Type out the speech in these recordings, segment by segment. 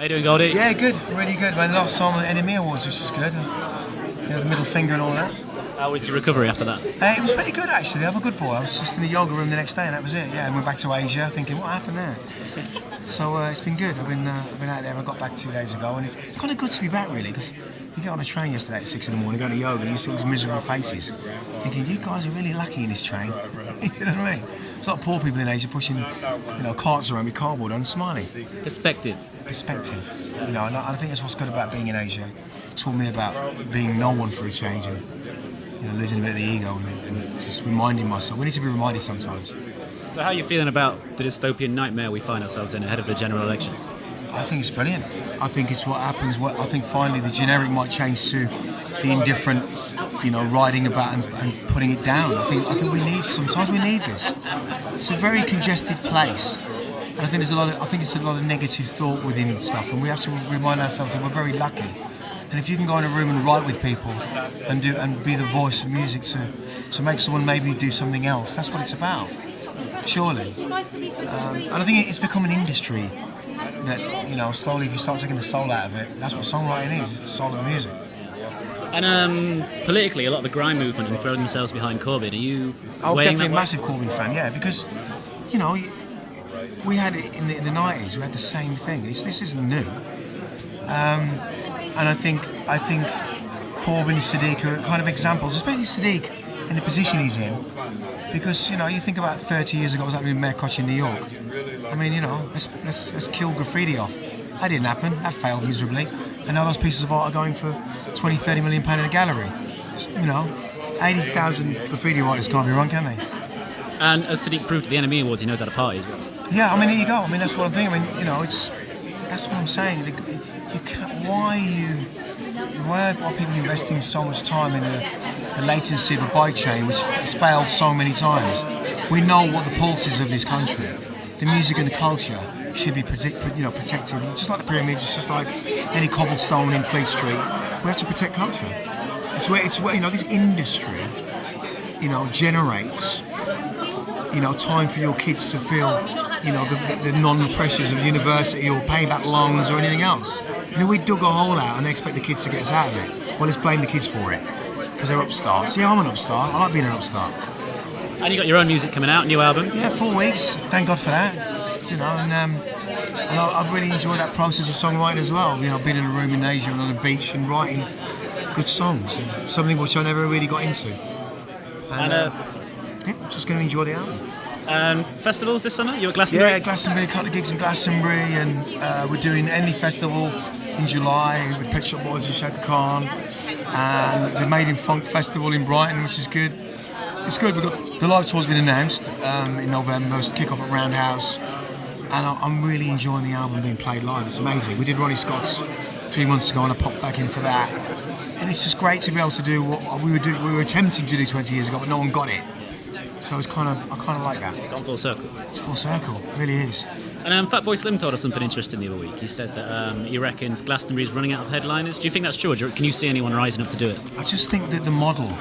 How you doing, Goldie? Yeah, good, really good. My last song at Enemy Awards, which is good. The middle finger and all that. How was your recovery after that? It was pretty good actually. I'm a good boy. I was just in the yoga room the next day and that was it. Yeah, and went back to Asia thinking, what happened there? So it's been good. I've been out there. I got back 2 days ago, and it's kind of good to be back really, because you get on a train yesterday at 6 in the morning, go to yoga, and you see all these miserable faces, thinking you guys are really lucky in this train. You know what I mean? It's like poor people in Asia pushing, carts around with cardboard and smiling. Perspective. And I think that's what's good about being in Asia. It taught me about being no one for a change and losing a bit of the ego and just reminding myself. We need to be reminded sometimes. So how are you feeling about the dystopian nightmare we find ourselves in ahead of the general election? I think it's brilliant. I think it's what happens. I think finally the generic might change to the indifferent, writing about and putting it down. I think sometimes we need this. It's a very congested place. And I think it's a lot of negative thought within stuff, and we have to remind ourselves that we're very lucky. And if you can go in a room and write with people and be the voice of music to make someone maybe do something else, that's what it's about. Surely. And I think it's become an industry that, slowly if you start taking the soul out of it, that's what songwriting is, it's the soul of the music. And politically, a lot of the grime movement and throwing themselves behind Corbyn, are you definitely a massive Corbyn fan, yeah, because, we had it in the 90s, we had the same thing. This isn't new. And I think Corbyn and Sadiq are kind of examples, especially Sadiq in the position he's in. Because, you think about 30 years ago, what was happening in Mayor Koch in New York. I mean, let's kill graffiti off. That didn't happen, that failed miserably. And now those pieces of art are going for 20, 30 million pound in a gallery. 80,000 graffiti writers can't be wrong, can they? And as Sadiq proved at the Enemy Awards, he knows how to party as well. Yeah, there you go. That's what I'm thinking. That's what I'm saying. Why are people investing so much time in the latency of a bike chain, which has failed so many times? We know what the pulse is of this country. The music and the culture should be protected. Just like the pyramids, it's just like any cobblestone in Fleet Street. We have to protect culture. It's where this industry, generates, time for your kids to feel, the non-pressures of university or paying back loans or anything else. We dug a hole out and they expect the kids to get us out of it. Well, let's blame the kids for it because they're upstarts. Yeah, I'm an upstart. I like being an upstart. And you got your own music coming out, new album. Yeah, 4 weeks. Thank God for that. And I've really enjoyed that process of songwriting as well. Being in a room in Asia and on a beach and writing good songs, something which I never really got into. Just going to enjoy the album. Festivals this summer? You at Glastonbury? Yeah, Glastonbury, a couple of gigs in Glastonbury, and we're doing Enley Festival in July with Pet Shop Boys and Shaka Khan, and the Made in Funk Festival in Brighton, which is good. It's good. We've got the live tour's been announced in November. It's kick off at Roundhouse, and I'm really enjoying the album being played live. It's amazing. We did Ronnie Scott's 3 months ago, and I popped back in for that, and it's just great to be able to do what we were attempting to do 20 years ago, but no one got it. So I kind of like that. Gone full circle. It's full circle, it really is. And Fatboy Slim told us something interesting the other week. He said that he reckons Glastonbury's running out of headliners. Do you think that's true? Or can you see anyone rising up to do it? I just think that the model,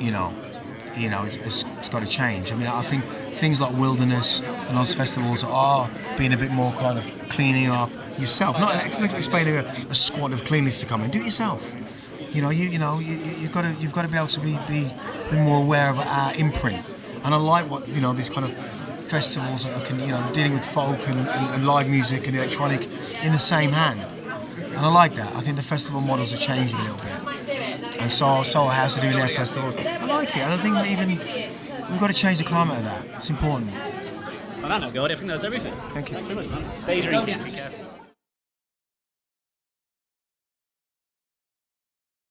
it's got to change. I think things like Wilderness and those festivals are being a bit more kind of cleaning up yourself. Not explaining a squad of cleaners to come in. Do it yourself. You've got to be able to be more aware of our imprint. And I like what these kind of festivals are dealing with folk and live music and electronic in the same hand. And I like that. I think the festival models are changing a little bit. And Soul House are doing their festivals. I like it. And I think even we've got to change the climate of that. It's important. On that note, Goldie, I think that's everything. Thank you. Thanks very much, man. Day drinking. Be careful.